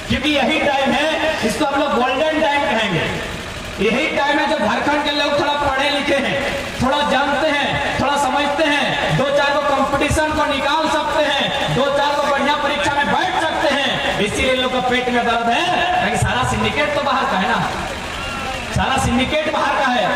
क्योंकि यही टाइम है, इसको हम लोग गोल्डन टाइम कहेंगे। यही टाइम है जब झारखंड के लोग थोड़ा पढ़े लिखे हैं, थोड़ा जानते हैं, थोड़ा समझते हैं, दो चार को कंपटीशन को निकाल सकते हैं, दो चार को बढ़िया परीक्षा में बैठ सकते हैं। इसीलिए लोग का पेट में दर्द है, क्योंकि सारा सिंडिकेट तो बाहर का है ना, सारा सिंडिकेट बाहर का है,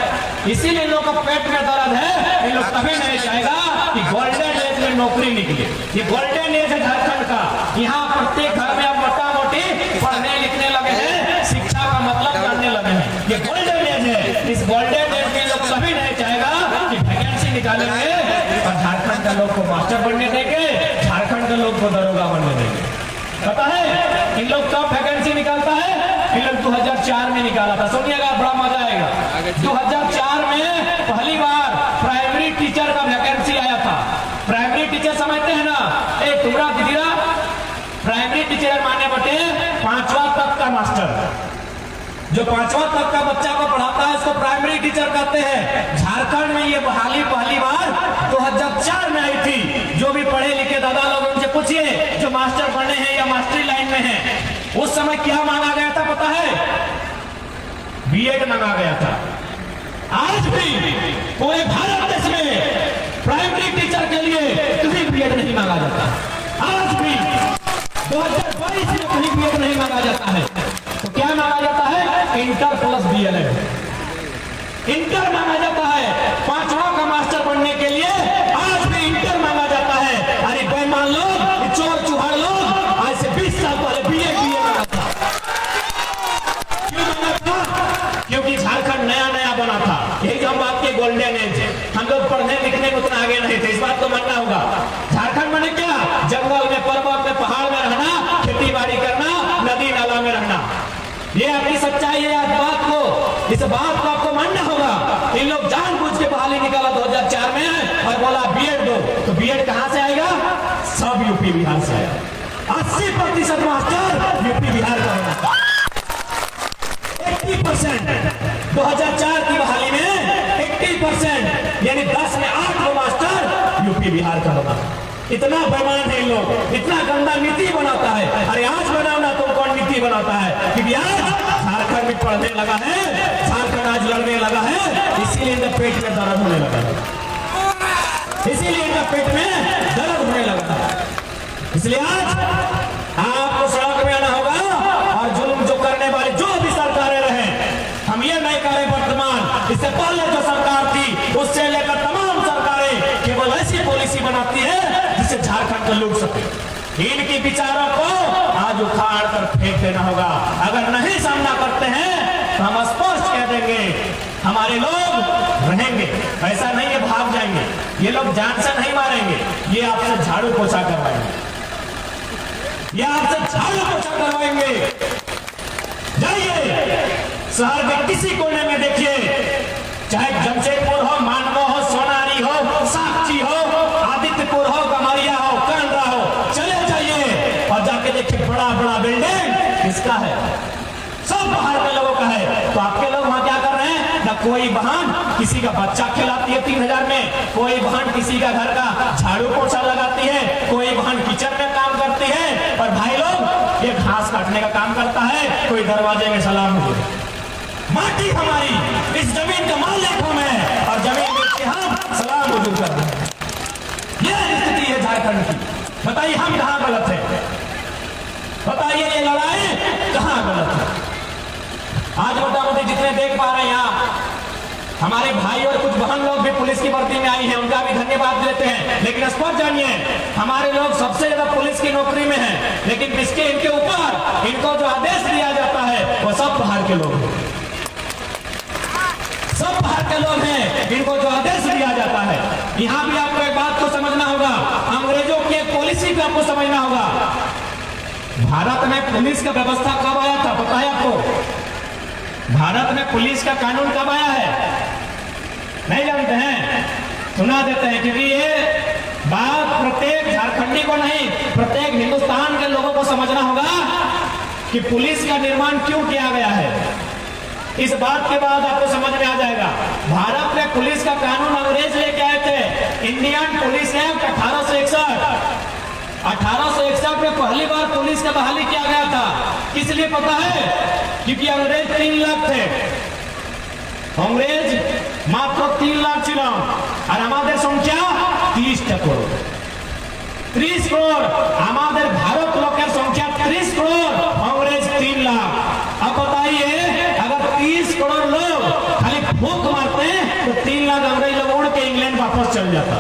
इसीलिए लोग का पेट में दर्द है। ये लोग कभी नहीं चाहेगा कि गोल्डन एज में नौकरी निकले। ये गोल्डन एज है झारखंड का। यहाँ प्रत्येक घर में अब मोटा मोटी पढ़ने लिखने लगे हैं, शिक्षा का मतलब जानने लगे हैं। ये गोल्डन एज है। इस गोल्डन एज में लोग कभी नहीं चाहेगा कि वैकेंसी निकालेंगे और झारखंड के लोग को मास्टर बनने देंगे, झारखंड के लोग को दरोगा बनने देंगे। पता है इन लोग कब वैकेंसी निकालता है? इन लोग 2004 में निकाला था। सुनिएगा, बड़ा मजा आएगा। 2004 में पहली बार प्राइमरी टीचर का वैकेंसी आया था। प्राइमरी टीचर समझते हैं ना? ए तुम्हारा दीदीरा प्राइमरी टीचर माने बटे 5वां तक का मास्टर, जो 5वां तक का बच्चा को पढ़ाता है उसको प्राइमरी टीचर कहते हैं। झारखंड में ये बहाली पहली बार 2004 में आई थी। जो भी पढ़े लिखे दादा लोग उनसे पूछिए जो मास्टर बने हैं या मास्टरी लाइन में हैं, उस समय क्या मांगा गया था पता है? बीएड मांगा गया था। आज भी पूरे भारत देश में प्राइमरी टीचर के लिए कहीं बीएड नहीं मांगा जाता। आज भी 2022 में कहीं बीएड नहीं मांगा जाता है। तो क्या मांगा जाता है? Inter plus DElEd. इंटर मांगा जाता है 5वां का मास्टर बनने के लिए। आज भी इंटर मांगा जाता है। अरे बेईमान लोग, चोर चुहार लोग, आज से 20 साल पहले बीए मांगा था। क्यों मांगा था? क्योंकि झारखंड नया नया बना था। यही जो हम बात के गोल्डन एज है। हम लोग पढ़ने लिखने में उतना आगे नहीं थे, इस बात को मानना होगा। झारखंड बने क्या? जंगल में, पर्वत में, पहाड़ में रहना, खेती बाड़ी करना, नदी नाला में रहना। ये आपकी सच्चाई है। इस बात को आपको मानना होगा। इन लोग जानबूझ के बहाली निकाला 2004 में और बोला बीएड दो। तो बीएड कहां से आएगा? सब यूपी बिहार से आएगा। 80% मास्टर यूपी बिहार का होगा। 80% 2004 की बहाली में 80% यानी 10 में 8 को मास्टर यूपी बिहार का होगा। इतना बेईमान है लोग, इतना गंदा नीति बनाता है। अरे आज बनाओ ना, तुम कौन नीति बनाता है? क्योंकि आज झारखंड में पढ़ने लगा है, झारखंड आज लड़ने लगा है, इसीलिए इनका पेट में दर्द होने लगा है। इसीलिए इनका पेट में दर्द होने लगा है। इसलिए आज आपको सड़क में आना होगा और जुल्म जो करने वाले जो भी सरकारें रहे, हम ये नहीं कह रहे वर्तमान, इससे पहले जो सरकार थी उससे लेकर तमाम सरकारें केवल ऐसी पॉलिसी बनाती है जिससे झारखंड को लूट सके। इनकी विचारों को आज उखाड़ कर फेंक देना होगा। अगर नहीं सामना करते हैं तो हम स्पष्ट कह देंगे हमारे लोग रहेंगे। ऐसा नहीं है भाग जाएंगे, ये लोग जान से नहीं मारेंगे, ये आपसे झाड़ू पोछा करवाएंगे, ये आपसे झाड़ू पोछा करवाएंगे। जाइए शहर के किसी कोने में देखिए, चाहे जमशेदपुर हो, मानवा हो, सोनारी हो, साक्षी हो, आदित्यपुर हो, गमरिया हो, कांड्रा हो, चले जाइए और जाके देखिए बड़ा बड़ा बिल्डिंग किसका है? सब बाहर के लोगों का है। तो आपके लोग वहां क्या कर रहे हैं? ना कोई बहन किसी का बच्चा खिलाती है 3000 में, कोई बहन किसी का घर का झाड़ू पोछा लगाती है, कोई बहन किचन में काम करती है, और भाई लोग ये घास काटने का काम करता है, कोई दरवाजे में सलाम हुजूर। माटी हमारी, इस जमीन का मालिक हम है और जमीन बेच के हम सलाम हुजूर कर रहे हैं। यह स्थिति है झारखंड की। बताइए हम कहां गलत है? बताइए ये लड़ाई कहां गलत है? आज मोटा मोटी जितने देख पा रहे हैं यहाँ, हमारे भाई और कुछ बहन लोग भी पुलिस की भर्ती में आई हैं, उनका भी धन्यवाद देते हैं। लेकिन स्पष्ट जानिए, हमारे लोग सबसे ज्यादा पुलिस की नौकरी में हैं, लेकिन इसके इनके ऊपर इनको जो आदेश दिया जाता है वो सब बाहर के लोग हैं। सब बाहर के लोग हैं, इनको जो आदेश दिया जाता है। यहाँ भी आपको एक बात को समझना होगा, अंग्रेजों की एक पॉलिसी को आपको समझना होगा। भारत में पुलिस का व्यवस्था कब आया था पता है आपको? भारत में पुलिस का कानून कब आया है? नहीं जानते हैं? सुना देते हैं, क्योंकि ये बात प्रत्येक झारखंडी को नहीं, प्रत्येक हिंदुस्तान के लोगों को समझना होगा कि पुलिस का निर्माण क्यों किया गया है। इस बात के बाद आपको समझ में आ जाएगा। भारत में पुलिस का कानून अंग्रेज लेके आए थे, इंडियन पुलिस एक्ट 1861। 1861 में पहली बार पुलिस का बहाली किया गया था। किस इसलिए पता है क्योंकि अंग्रेज 3 लाख थे, अंग्रेज मात्र 3 लाख ছিল আর আমাদের সংখ্যা 30 करोड़, 30 करोड़ हमारे भारत लोग संख्या 30 करोड़, अंग्रेज 3 लाख। अब बताइए अगर 30 करोड़ लोग खाली फूंक मारते तो 3 लाख अंग्रेज लोग उड़ के इंग्लैंड वापस चल जाता।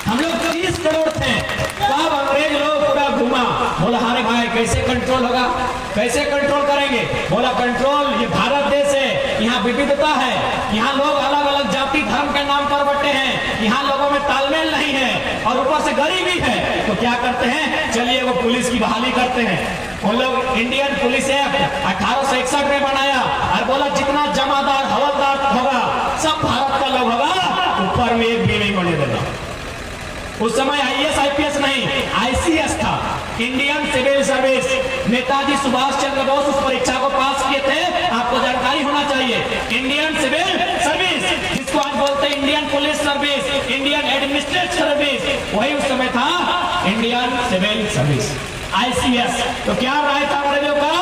हम लोग 30 करोड़ थे, तब अंग्रेज लोग पूरा घुमा, बोला अरे भाई कैसे कंट्रोल होगा, कैसे कंट्रोल करेंगे? बोला कंट्रोल, ये भारत देश है, यहाँ विविधता है, यहाँ लोग अलग अलग जाति धर्म के नाम पर बटे हैं, यहाँ लोगों में तालमेल नहीं है और ऊपर से गरीबी है, तो क्या करते हैं, चलिए वो पुलिस की बहाली करते हैं। उन लोग इंडियन पुलिस एक्ट 1861 में बनाया और बोला जितना जमादार हवलदार होगा सब भारत का लोग होगा, ऊपर में एक भी नहीं बने देना। उस समय आईएएस आईपीएस नहीं, आईसीएस था, Indian civil service. Netaji Subhash Chandra Bose उस परीक्षा को पास किए थे, आपको जानकारी होना चाहिए। इंडियन सिविल सर्विस, जिसको आज बोलते हैं Indian police service, Indian administrative service, वही उस समय था इंडियन सिविल सर्विस, आईसीएस। तो क्या राय था अंग्रेजों का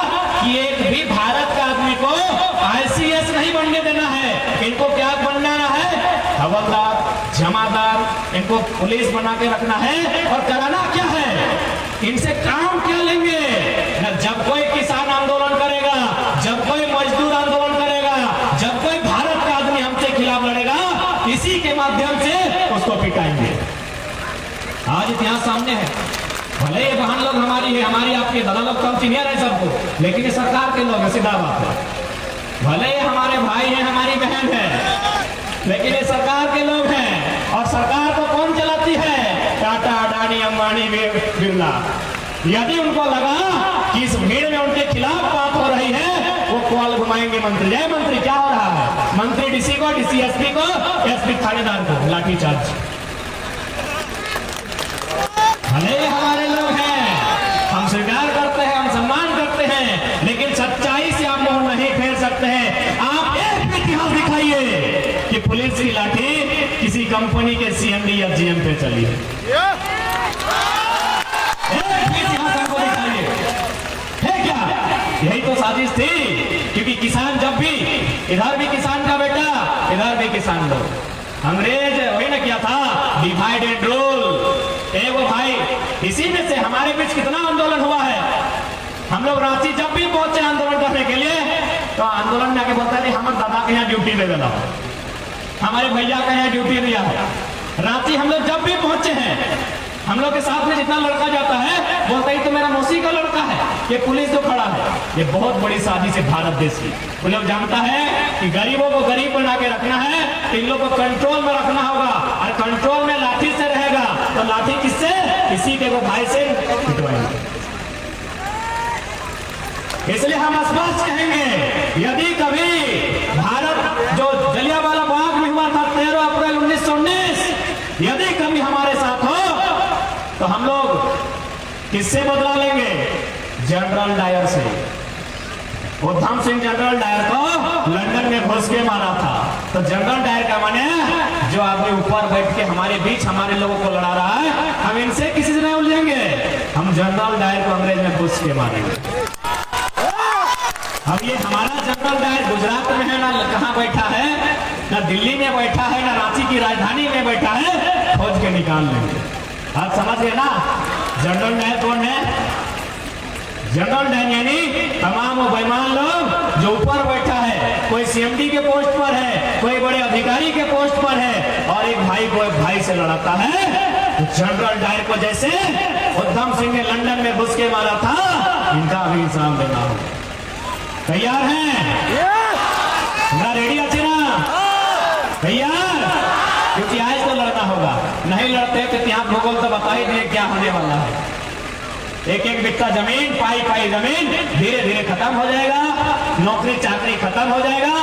कि एक भी भारत का आदमी को आईसीएस नहीं बनने देना है, इनको क्या बनना है, हवलदार, जमादार, इनको पुलिस बना के रखना है। और कराना क्या है, इनसे काम क्या लेंगे ना? जब कोई किसान आंदोलन करेगा, जब कोई मजदूर आंदोलन करेगा, जब कोई भारत का आदमी हमसे खिलाफ लड़ेगा, इसी के माध्यम से उसको पिटाएंगे। आज इतिहास सामने है, भले ये बहन लोग हमारी है, हमारी आपके दादा लोग कम सीनियर है सबको, लेकिन ये सरकार के लोग है, सीधा बात है। भले ये हमारे भाई हैं, हमारी बहन है, लेकिन ये सरकार के लोग हैं। और सरकार को कौन चलाती है? टाटा, अडानी, अंबानी, बिरला। यदि उनको लगा कि इस भीड़ में उनके खिलाफ बात हो रही है, वो कॉल घुमाएंगे मंत्री, जय मंत्री क्या हो रहा है, मंत्री डीसी को, डीसी एसपी को, एसपी थानेदार को लाठीचार्ज। भले हमारे लोग हैं, हम स्वीकार करते हैं, हम सम्मान करते हैं, लेकिन सच्चाई से आप मुंह नहीं फेर सकते हैं। आप एक इतिहास दिखाइए कि पुलिस की लाठी किसी कंपनी के सीएमडी या जीएम पे चली है, एक इतिहास हमको दिखाइए, है क्या? यही तो साजिश थी, क्योंकि किसान जब भी, इधर भी किसान का बेटा, इधर भी किसान लोग। अंग्रेज वही ना किया था, डिवाइड एंड रूल। वो भाई, इसी में से हमारे बीच कितना आंदोलन हुआ है। हम लोग रांची जब भी पहुंचे आंदोलन करने के लिए, तो आंदोलन में आके बोलता है हमारे दादा के यहाँ ड्यूटी दे देना, हमारे भैया के यहाँ ड्यूटी दिया है। रांची हम लोग जब भी पहुंचे हैं, हम लोग के साथ में जितना लड़का जाता है, बोलता ही तो मेरा मौसी का लड़का है, ये पुलिस तो खड़ा है। ये बहुत बड़ी साजिश है भारत देश की। वो लोग जानता है कि गरीबों को गरीब बना के रखना है, इन लोगों को कंट्रोल में रखना होगा, और कंट्रोल में लाठी से रहेगा, तो लाठी किससे? किसी के वो भाई से पिटवाएंगे। इसलिए हम स्पष्ट कहेंगे, यदि कभी भारत जो जलियांवाला बाग में हुआ था 13 अप्रैल 1919, यदि कभी हमारे साथ हो, तो हम लोग किससे बदला लेंगे? जनरल डायर से। उधम सिंह जनरल डायर को लंदन में घुस के मारा था, तो जनरल डायर का माने जो आदमी ऊपर बैठ के हमारे बीच हमारे लोगों को लड़ा रहा है, हम इनसे किसी से नहीं उलझेंगे, हम जनरल डायर को अंग्रेज में घुस के मारेंगे। अब ये हमारा जनरल डायर गुजरात में है ना, कहाँ बैठा है, ना दिल्ली में बैठा है, ना रांची की राजधानी में बैठा है, खोज के निकाल लेंगे। आप समझ गए ना जनरल डायर कौन है? जनरल डायर यानी तमाम वो बेईमान लोग जो ऊपर बैठा है, कोई सीएमडी के पोस्ट पर है, कोई बड़े अधिकारी के पोस्ट पर है, और एक भाई को एक भाई से लड़ाता है। तो जनरल डायर को जैसे उधम सिंह ने लंदन में घुस के मारा था, इनका भी इंसान देना हो। तैयार हैं? रेडी अच्छे ना तैयार? क्योंकि आज तो लड़ना होगा, नहीं लड़ते तो यहाँ भूगोल तो बता ही दिए क्या होने वाला है। एक एक बिट्टा जमीन, पाई पाई जमीन धीरे धीरे खत्म हो जाएगा, नौकरी चाकरी खत्म हो जाएगा,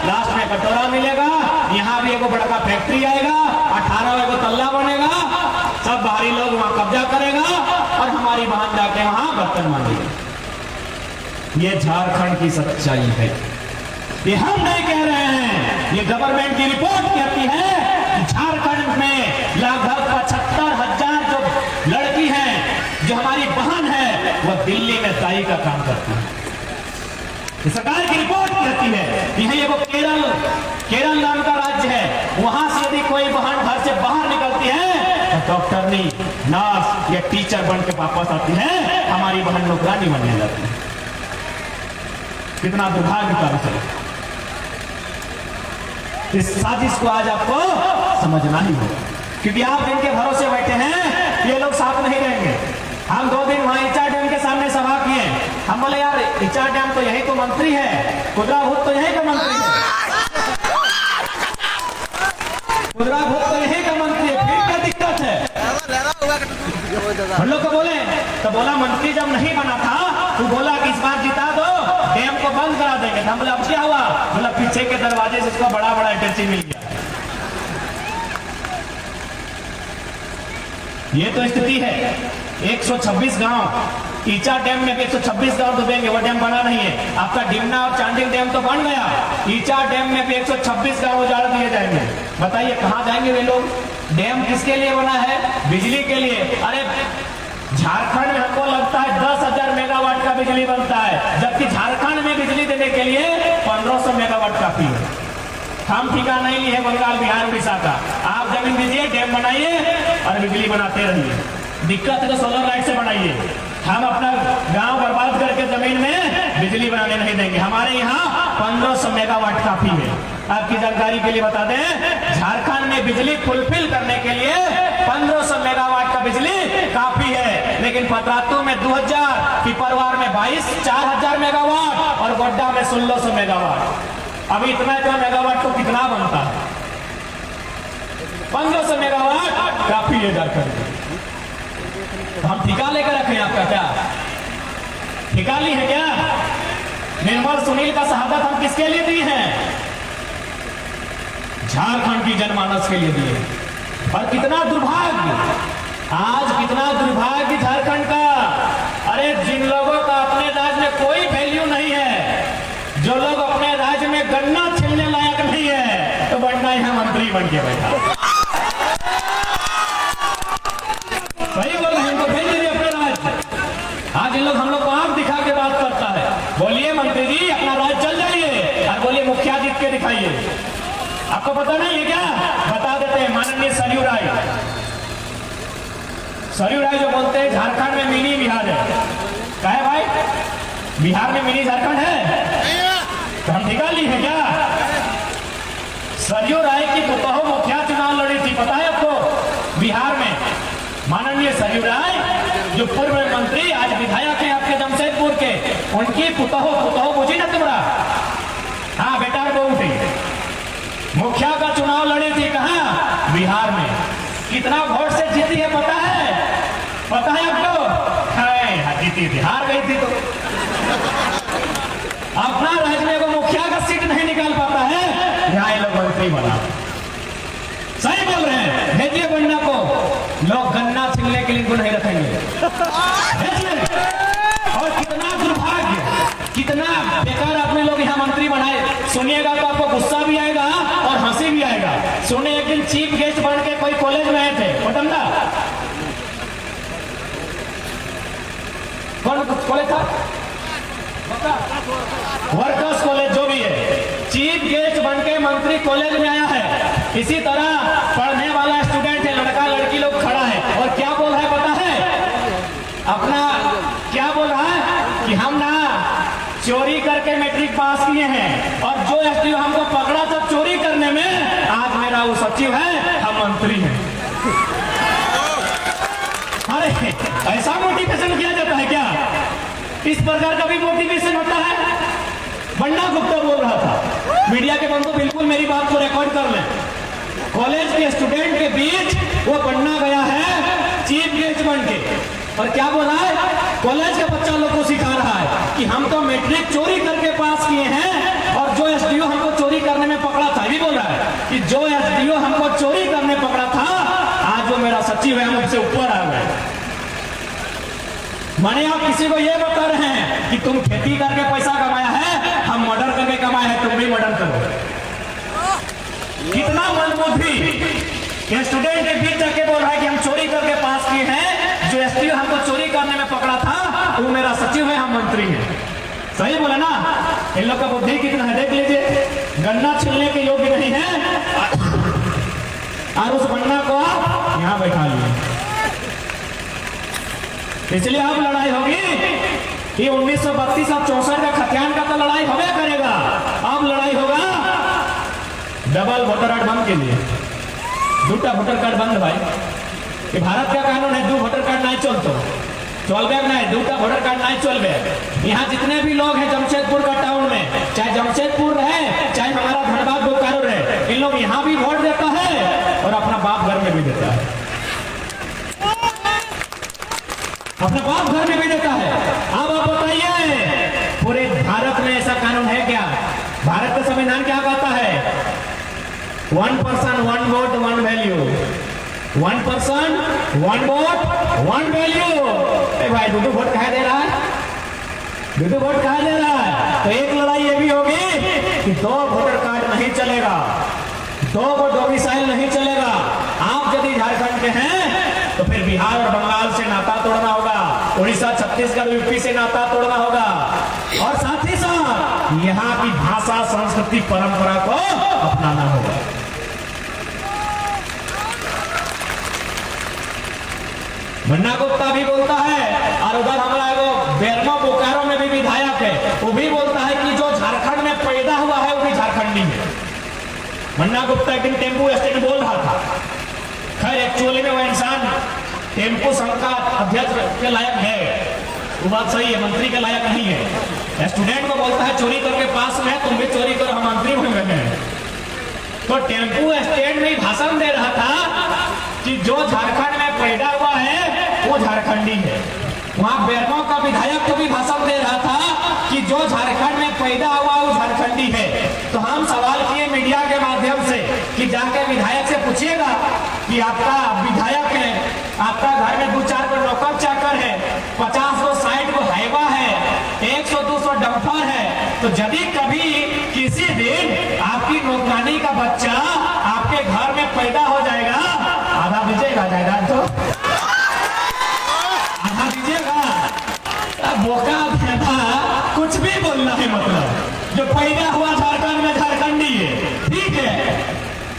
लास्ट में कटोरा मिलेगा, यहाँ भी एक बड़ा फैक्ट्री आएगा, 18 एगो तल्ला बनेगा, सब बाहरी लोग वहां कब्जा करेगा, और हमारी बहन जाके वहां बर्तन मांगेगी। ये झारखंड की सच्चाई है, ये हम नहीं कह रहे हैं, ये गवर्नमेंट की रिपोर्ट कहती है कि झारखंड में लगभग 75,000 जो लड़की हैं, जो हमारी बहन है, वह दिल्ली में दाई का काम करती है। सरकार की रिपोर्ट कहती है यही एगो केरल नाम का राज्य है, वहां से यदि कोई बहन घर से बाहर निकलती है तो डॉक्टरनी, नर्स या टीचर बन के वापस आती है, हमारी बहन नौकरानी बनने लगती है। कितना दुर्भाग्य का विषय। इस साजिश को आज आपको समझना ही होगा, क्योंकि आप जिनके भरोसे बैठे हैं ये लोग साथ नहीं देंगे। हम 2 दिन वहां इचा डैम के सामने सभा किए, हम बोले यार इचा डैम तो यही तो मंत्री है, खुदरा भूत तो यही का मंत्री है, खुदरा भूत तो यही का मंत्री है, फिर क्या दिक्कत है? हम लोग को बोले तो बोला मंत्री जब नहीं बना था तो बोला कि इस बार जिता दो, डैम को बंद करा देंगे। हम बोले अब क्या हुआ? बोला पीछे के दरवाजे से इसको बड़ा बड़ा अटैची मिल गया। ये तो स्थिति है। 126 गांव ईचा डैम में 126 गांव डूबेंगे, वो डैम बना नहीं है। आपका डिमना और चांडिल डैम तो बन गया, ईचा डैम में भी 126 गांव उजाड़ दिए जाएंगे। बताइए कहां जाएंगे वे लोग? डैम किसके लिए बना है? बिजली के लिए। अरे झारखंड में हमको लगता है 10,000 मेगावाट का बिजली बनता है, जबकि झारखंड में बिजली देने के लिए 1500 मेगावाट काफी है। हम ठिका नहीं लिए बंगाल, बिहार, उड़ीसा का। आप जमीन दीजिए, डैम बनाइए और बिजली बनाते रहिए। दिक्कत है तो सोलर लाइट से बनाइए। हम अपना गांव बर्बाद करके जमीन में बिजली बनाने नहीं देंगे। हमारे यहाँ 1500 मेगावाट काफी है। आपकी जानकारी के लिए बता दें, झारखंड में बिजली फुलफिल करने के लिए 1500 मेगावाट का बिजली काफी है, लेकिन पतरातू में 2000, पिपरवार में 22, 4000 मेगावाट और गोड्डा में 1600 मेगावाट। अभी इतना मेगावाट तो कितना बनता है? 1500 मेगावाट काफी है झारखंड में। हम ठिका लेकर रखे आपका क्या? ठिका ली है क्या? निर्मल सुनील का शहादत हम किसके लिए दिए हैं? झारखंड की जनमानस के लिए दिए। और कितना दुर्भाग्य, आज कितना दुर्भाग्य झारखंड का। अरे जिन लोगों का अपने राज्य में कोई वैल्यू नहीं है, जो लोग अपने राज्य में गन्ना छिलने लायक नहीं है, तो बनना यहाँ मंत्री बन के बैठा। सही बोल रहे हैं, इनको भेज दीजिए अपने राज्य। आज इन लोग हम लोग को आंख दिखा के बात करता है। बोलिए मंत्री जी अपना राज्य चल जाइए, और बोलिए मुखिया जीत के दिखाइए। आपको पता नहीं है क्या? बता देते हैं। माननीय सरयू राय जो बोलते हैं झारखंड में मिनी बिहार है। क्या है भाई? बिहार में मिनी झारखंड है? तो हम ठिका ली है क्या? सरयू राय की पुतोह मुखिया चुनाव लड़ी थी, पता है आपको? बिहार में माननीय सरयू राय जो पूर्व मंत्री आज विधायक है आपके जमशेदपुर के, उनकी पुतोह बुझी ना तुम्हारा? हाँ बेटा वो उठी, मुखिया का चुनाव लड़ी थी। कहां? बिहार में। कितना वोट से जीती है पता है? पता है आपको? जीती थी, हार गई थी। तो अपना राज्य में वो मुखिया का सीट नहीं निकाल पाता है, यहाँ लोग मंत्री बना। सही बोल रहे हैं, भेजिए बन्ना को। लोग गन्ना छीलने के लिए इनको नहीं रखेंगे, भेजिए। और कितना दुर्भाग्य, कितना बेकार अपने लोग यहाँ मंत्री बनाए। सुनिएगा तो आपको गुस्सा भी आएगा और हंसी भी आएगा। सुने एक दिन चीफ गेस्ट बन के कोई कॉलेज में आए थे, पटना। कौन कॉलेज था? वर्कर्स कॉलेज जो भी है। चीफ गेस्ट बन के मंत्री कॉलेज में आया है। इसी तरह पढ़ने वाला स्टूडेंट है, लड़का लड़की लोग खड़ा है और क्या बोल रहा है पता है? अपना क्या बोल रहा है कि हम ना चोरी करके मैट्रिक पास किए हैं, और जो एसडीओ हमको पकड़ा था चोरी करने में, आज मेरा वो सचिव है, हम मंत्री हैं। अरे ऐसा मोटिवेशन किया जाता है क्या? इस प्रकार का भी मोटिवेशन होता है? बन्ना गुप्ता बोल रहा था, मीडिया के बंधु बिल्कुल मेरी बात को रिकॉर्ड कर लें। कॉलेज के स्टूडेंट के बीच वो बन्ना गया है चीफ गेस्ट बन के, और क्या बोला है? कॉलेज के बच्चा लोग को सिखा रहा है कि हम तो मैट्रिक चोरी करके पास किए हैं, और जो एसडीओ हमको चोरी करने में पकड़ा था, ये बोल रहा है कि जो एसडीओ हमको चोरी करने पकड़ा था, आज वो मेरा सचिव है, मुझसे ऊपर आ गए। माने आप किसी को ये बता रहे हैं कि तुम खेती करके पैसा कमाया है, हम मर्डर करके कमाए हैं, तुम भी मर्डर करो। कितना मनबुद्धि। स्टूडेंट के बीच जाके बोल रहा है कि हम चोरी करके पास किए हैं, जो एसडीओ हमको चोरी करने में पकड़ा था, तू मेरा सचिव है, हम मंत्री हैं। सही बोला ना? इन लोग का बुद्धि कितना है देख लीजिए, गन्ना छिलने के योग्य नहीं है और उस गन्ना को आप यहाँ बैठा लिए। इसलिए अब लड़ाई होगी कि 1932 और 64 का खतियान का तो लड़ाई होगा करेगा, अब लड़ाई होगा डबल वोटर कार्ड बंद के लिए। दूटा वोटर कार्ड बंद भाई, ये भारत का कानून है, दो वोटर कार्ड नहीं चलते, चलबे नहीं, दूटा वोटर कार्ड नहीं चलबे। यहाँ जितने भी लोग हैं जमशेदपुर का टाउन में, चाहे जमशेदपुर रहे चाहे हमारा धनबाद बोकारो रहे, इन लोग यहाँ भी वोट देता है और अपना बाप घर में भी देता है, अपने बाप घर में भी देता है। अब आप बताइए पूरे भारत में ऐसा कानून है क्या? भारत का संविधान क्या कहता है? 1 person 1 vote 1 value, 1 person 1 vote 1 value. भाई दो वोट कहा दे रहा है, दो वोट कहा दे रहा है। तो एक लड़ाई ये भी होगी कि 2 वोटर कार्ड नहीं चलेगा, 2 डोमिसाइल नहीं चलेगा। आप यदि झारखंड के हैं तो फिर बिहार और बंगाल से नाता तोड़ना होगा, उड़ीसा छत्तीसगढ़ यूपी से नाता तोड़ना होगा, और साथ ही साथ यहाँ की भाषा संस्कृति परंपरा को अपनाना होगा। मुन्ना गुप्ता भी बोलता है और उधर हमारा एगो बेरमो बोकारो में भी विधायक है, वो भी बोलता है कि जो झारखंड में पैदा हुआ है वो भी झारखंडी है। मुन्ना गुप्ता एक दिन टेम्पू स्टैंड बोल रहा था, खैर एक्चुअली में वो इंसान टेम्पू संघ का अध्यक्ष के लायक है, वो बात सही है, मंत्री के लायक नहीं है। स्टूडेंट को बोलता है चोरी करके पास में, तुम भी चोरी करो, हम मंत्री बन गए हैं। तो टेम्पू स्टैंड में भाषण दे रहा था कि जो झारखंड में पैदा हुआ है वो झारखंडी है। वहां बेरमो का विधायक को भी भाषण दे रहा था कि जो झारखंड में पैदा हुआ वो झारखंडी है। तो हम सवाल किए मीडिया के माध्यम से कि जाके विधायक से पूछिएगा कि आपका विधायक है, आपका घर में 2-4 को नौकर चाकर है, 50-60 को हाईवा है, 100-200 डंपर है, तो यदि कभी किसी दिन आपकी नौकरानी का बच्चा आपके घर में पैदा हो जाएगा, आधा दीजिएगा जायदाद, तो आधा दीजिएगा। बोका था कुछ भी बोलना है, मतलब जो पैदा हुआ झारखंड में झारखंडी है, ठीक है,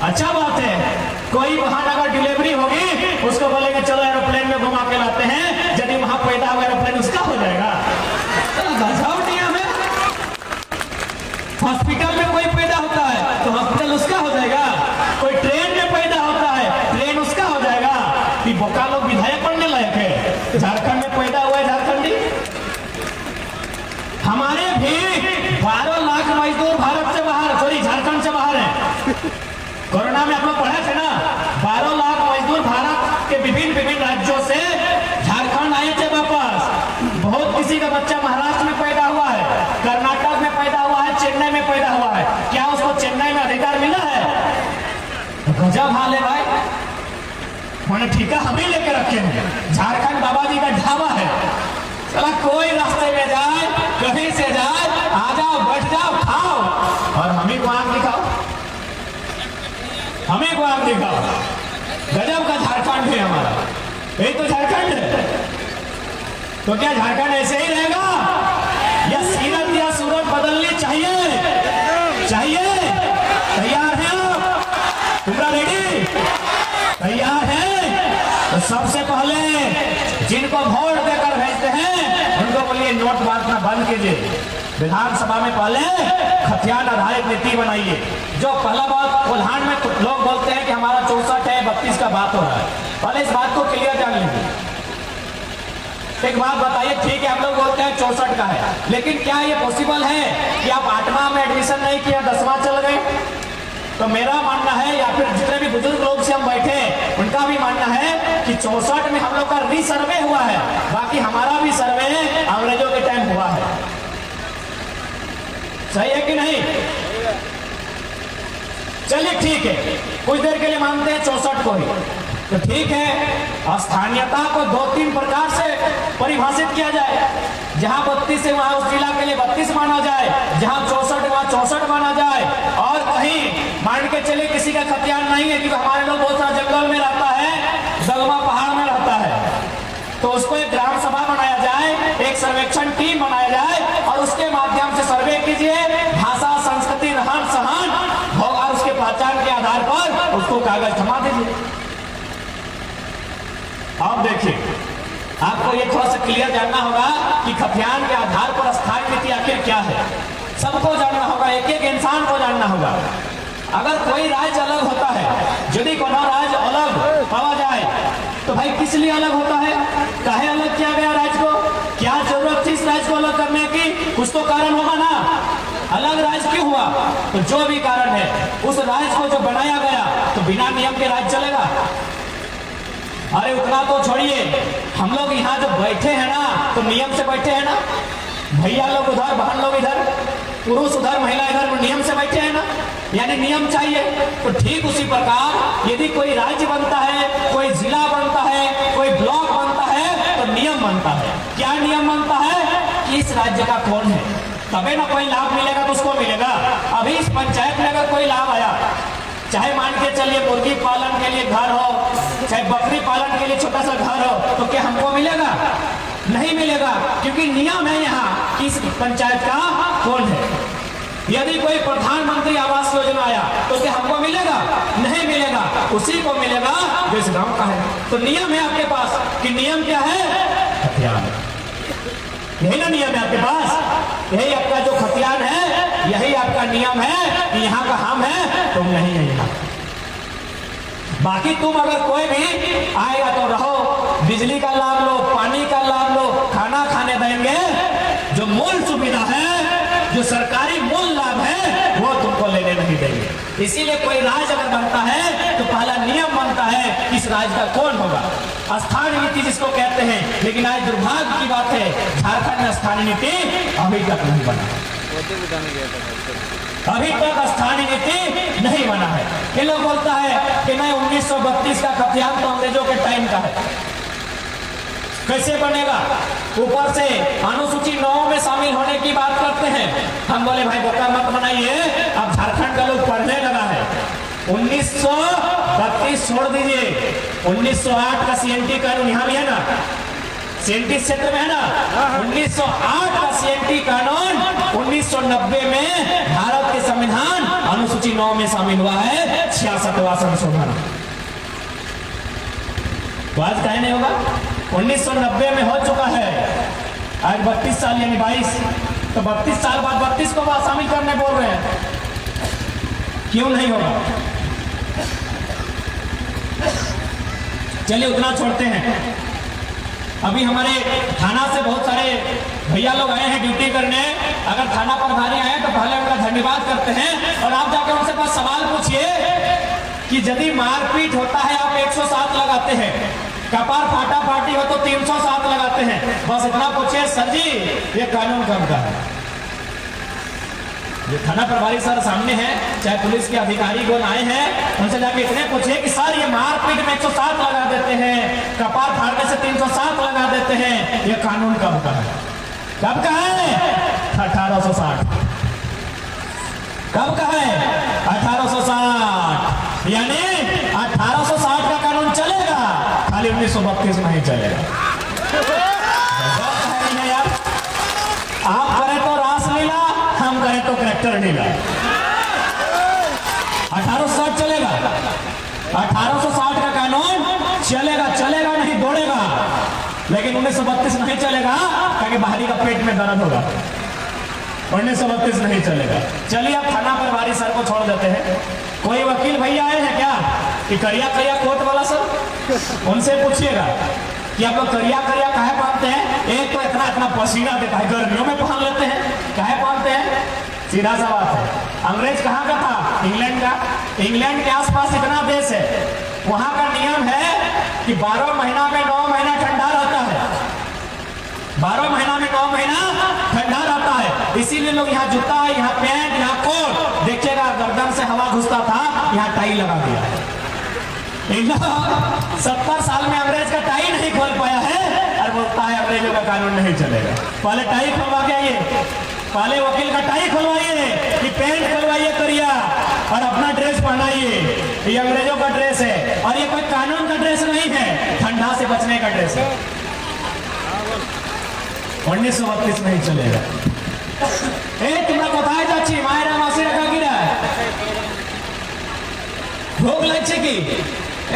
अच्छा बात है। कोई वहां अगर डिलीवरी होगी उसको बोलेंगे चलो एरोप्लेन में घुमा के लाते हैं, यदि वहां पैदा हुआ एरोप्लेन उसका हो जाएगा। नियम है, हॉस्पिटल में कोई पैदा होता है तो हॉस्पिटल उसका हो जाएगा, कोई ट्रेन में पैदा होता है ट्रेन उसका हो जाएगा। कि बोका लोग विधायक बनने लायक है, झारखंड में पैदा हुआ है झारखंडी। हमारे भी 12 लाख मजदूर भारत से बाहर, सॉरी झारखंड से बाहर है। कोरोना में आप लोग पढ़े थे ना, 12 लाख मजदूर भारत के विभिन्न राज्यों से झारखंड आए थे वापस। बहुत किसी का बच्चा महाराष्ट्र में पैदा हुआ है, कर्नाटक में पैदा हुआ है, चेन्नई में पैदा हुआ है, क्या उसको चेन्नई में अधिकार मिला है? गजब हाल है भाई, मैंने ठीका हम ही लेके रखे हैं। झारखंड बाबा जी का ढाबा है, चला कोई रास्ते में जाए कहीं से जाए, आ जाओ बैठ जाओ खाओ और हम ही को आग दिखाओ, हमें को आग दिखाओ। गजब का झारखंड है हमारा, यही तो झारखंड है। तो क्या झारखंड ऐसे ही रहेगा या सीरत या सूरत बदलनी चाहिए? चाहिए? तैयार है आप? पूरा रेडी? तैयार है? तो सबसे पहले जिनको वोट देकर भेजते हैं उनको बोलिए नोट बांटना बंद कीजिए, विधानसभा में पहले खतियान आधारित नीति बनाइए। जो पहला बात कोल्हान में लोग बोलते हैं कि हमारा 64 है, 32 का बात हो रहा है, पहले इस बात को क्लियर जान लीजिए। एक बात बताइए, ठीक है हम लोग बोलते हैं 64 का है, लेकिन क्या ये पॉसिबल है कि आप 8वां में एडमिशन नहीं किया 10वां चल गए? तो मेरा मानना है, या फिर जितने भी बुजुर्ग लोग से हम बैठे उनका भी मानना है कि 64 में हम लोग का रीसर्वे हुआ है, बाकी हमारा भी सर्वे अंग्रेजों के टाइम हुआ है। सही है कि नहीं? चलिए ठीक है, कुछ देर के लिए मानते हैं 64 को ही, तो ठीक है। स्थानीयता को 2-3 प्रकार से परिभाषित किया जाए, जहां 32 है वहां उस जिला के लिए 32 माना जाए, जहां 64 वहां 64 माना जाए, और कहीं मान के चले किसी का खतियान नहीं है क्योंकि हमारे लोग बहुत सारा जंगल में रहता है, दलमा पहाड़ में रहता है, तो उसको एक ग्राम सभा बनाया जाए, एक सर्वेक्षण टीम बनाया जाए और उसके माध्यम से सर्वे कीजिए, भाषा, संस्कृति, रहन सहन और उसके पहचान के आधार पर उसको कागज थमा दीजिए। अब देखिए, आपको ये थोड़ा सा क्लियर जानना होगा कि खतियान के आधार पर स्थायी नीति आखिर क्या है। सबको जानना होगा, एक एक इंसान को जानना होगा। अगर कोई राज्य अलग होता है, यदि कोई राज्य अलग पाया जाए तो भाई किस लिए अलग होता है, काहे अलग किया गया राज्य को, क्या जरूरत थी इस राज्य को अलग करने की, कुछ तो कारण होगा ना। अलग राज्य क्यों हुआ, तो जो भी कारण है उस राज्य को जो बनाया गया तो बिना नियम के राज्य चलेगा। अरे उतना तो छोड़िए, हम लोग यहाँ जो बैठे हैं ना तो नियम से बैठे हैं ना, भैया लोग उधर, बहन लोग इधर, पुरुष उधर, महिला इधर, नियम से बैठे हैं ना, यानी नियम चाहिए। तो ठीक उसी प्रकार यदि कोई राज्य बनता है, कोई जिला बनता है, कोई ब्लॉक बनता है तो नियम बनता है। क्या नियम बनता है कि इस राज्य का कौन है, तबे ना कोई लाभ मिलेगा तो उसको मिलेगा। अभी इस पंचायत में अगर कोई लाभ आया, चाहे मान के चलिए मुर्गी पालन के लिए घर हो, चाहे बकरी पालन के लिए छोटा सा घर हो, तो क्या हमको मिलेगा? नहीं मिलेगा, क्योंकि नियम है यहाँ कि इस पंचायत का कौन है। यदि कोई प्रधानमंत्री आवास योजना आया तो क्या हमको मिलेगा? नहीं मिलेगा, उसी को मिलेगा जो इस गांव का है। तो नियम है आपके पास कि नियम क्या है? खतियान। यही ना नियम है आपके पास, यही आपका जो खतियान है, यही आपका नियम है कि यहाँ का हम है, तुम नहीं है यहाँ। बाकी तुम अगर कोई भी आएगा तो रहो, बिजली का लाभ लो, पानी का लाभ लो, खाना खाने देंगे, जो मूल सुविधा है, जो सरकारी मूल लाभ है, वो तुमको लेने नहीं देंगे। इसीलिए कोई राज्य अगर बनता है तो पहला नियम बनता है कि इस राज्य का कौन होगा, स्थानीय नीति जिसको कहते हैं। लेकिन आज दुर्भाग्य की बात है, झारखंड में स्थानीय नीति अभी तक नहीं बना, अभी तक स्थानीय नीति नहीं बना है। ये लोग बोलता है कि नहीं 1932 का खतियान तो अंग्रेजों के टाइम का है, कैसे बनेगा? ऊपर से अनुसूची 9 में शामिल होने की बात करते हैं। हम बोले भाई बोका मत बनाइए, अब झारखंड का लोग पढ़ने लगा है। 1932 छोड़ दीजिए, 1908 का सीएनटी कानून यहाँ भी है ना, सीएनटी क्षेत्र में है ना, 1908 का सीएनटी कानून 1990 में भारत के संविधान अनुसूची 9 में शामिल हुआ है, 66वां संशोधन। तो आज कहे नहीं होगा, 1990 में हो चुका है, आज 32 साल यानी 22, तो 32 साल बाद 32 को बात शामिल करने बोल रहे हैं, क्यों नहीं होगा? चलिए उतना छोड़ते हैं। अभी हमारे थाना से बहुत सारे भैया लोग आए हैं ड्यूटी करने। अगर थाना प्रभारी आए तो पहले उनका धन्यवाद करते हैं, और आप जाकर उनसे पास सवाल पूछिए कि यदि मारपीट होता है आप 107 लगाते हैं, कपार फाटा फाटी हो तो 307 लगाते हैं, बस इतना पूछिए सर जी ये कानून कब का है? ये थाना प्रभारी सर सामने हैं, चाहे पुलिस के अधिकारी को आए हैं, उनसे जाके इतने पूछिए कि सर ये मारपीट में 107 लगा देते हैं, कपार फाड़ने से 307 लगा देते हैं, ये कानून कब का है? कब का है? 1860। कब का है? 1860, यानी 1860 का कानून चलेगा, खाली 1932 नहीं चलेगा। यार आप करें तो रासलीला, हम करें तो करेक्टर लीला। 1860 चलेगा, 1860 का कानून चलेगा, चलेगा नहीं दौड़ेगा, लेकिन 1932 नहीं चलेगा, क्योंकि बाहरी का पेट में दर्द होगा। 1932 नहीं चलेगा। चलिए अब थाना प्रभारी सर को छोड़ देते हैं। कोई वकील भैया आए हैं क्या कि करिया करिया कोट वाला सर? उनसे पूछिएगा कि आप लोग करिया करिया काहे पहनते हैं? एक तो इतना इतना पसीना देता है, गर्मियों में पहन लेते हैं, काहे पहनते हैं? सीधा सा बात है, अंग्रेज कहाँ का था? इंग्लैंड का। इंग्लैंड के आसपास इतना देश है, वहां का नियम है कि 12 महीना में 9 महीना ठंडा रहता है, 12 महीना में 9 महीना ठंडा रहता है। इसीलिए लोग यहाँ जूता, यहाँ पैंट, यहाँ कोट, देखिएगा गर्दन से हवा घुसता था, यहाँ टाई लगा दिया है। 70 साल में अंग्रेज का टाई नहीं खोल पाया है और बोलता है अंग्रेजों का कानून नहीं चलेगा। पहले टाई खुलवा के आइए, पहले वकील का टाई खुलवाइए कि पैंट खुलवाइए करिया और अपना ड्रेस पहनाइए। ये अंग्रेजों का ड्रेस है और ये कोई कानून का ड्रेस नहीं है, ठंडा से बचने का ड्रेस है। 1932 में ही चलेगा। তোমরা কোথায় যাচ্ছি? মায়েরা মাসিরা কাকিরা ভোগ লাগছে কি?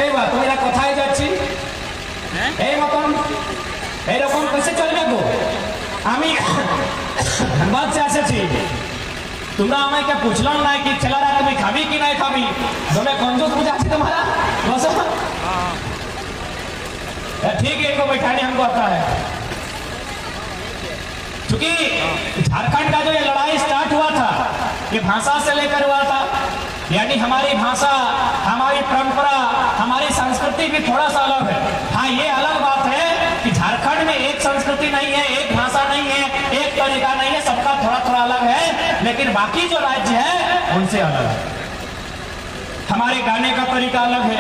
এইবার তোমরা কোথায় যাচ্ছি? এই মতন এইরকম কেসে চলবে গো? আমি ধনবাদ से এসেছি, তোমরা আমাকে পুছলাম না কি ছেলেরা তুমি খাবি কি নাই খাবি? তুমি कंजूस बुझाची तुम्हारा बस। ठीक है, इनको बैठाने हमको आता है। क्योंकि झारखंड का जो ये लड़ाई स्टार्ट हुआ था, ये भाषा से लेकर हुआ था। यानी हमारी भाषा, हमारी परंपरा, हमारी संस्कृति भी थोड़ा सा अलग है। हाँ, ये अलग बात है कि झारखंड में एक संस्कृति नहीं है, एक भाषा नहीं है, एक तरीका नहीं है, सबका थोड़ा थोड़ा अलग है। लेकिन बाकी जो राज्य है उनसे अलग है। हमारे गाने का तरीका अलग है,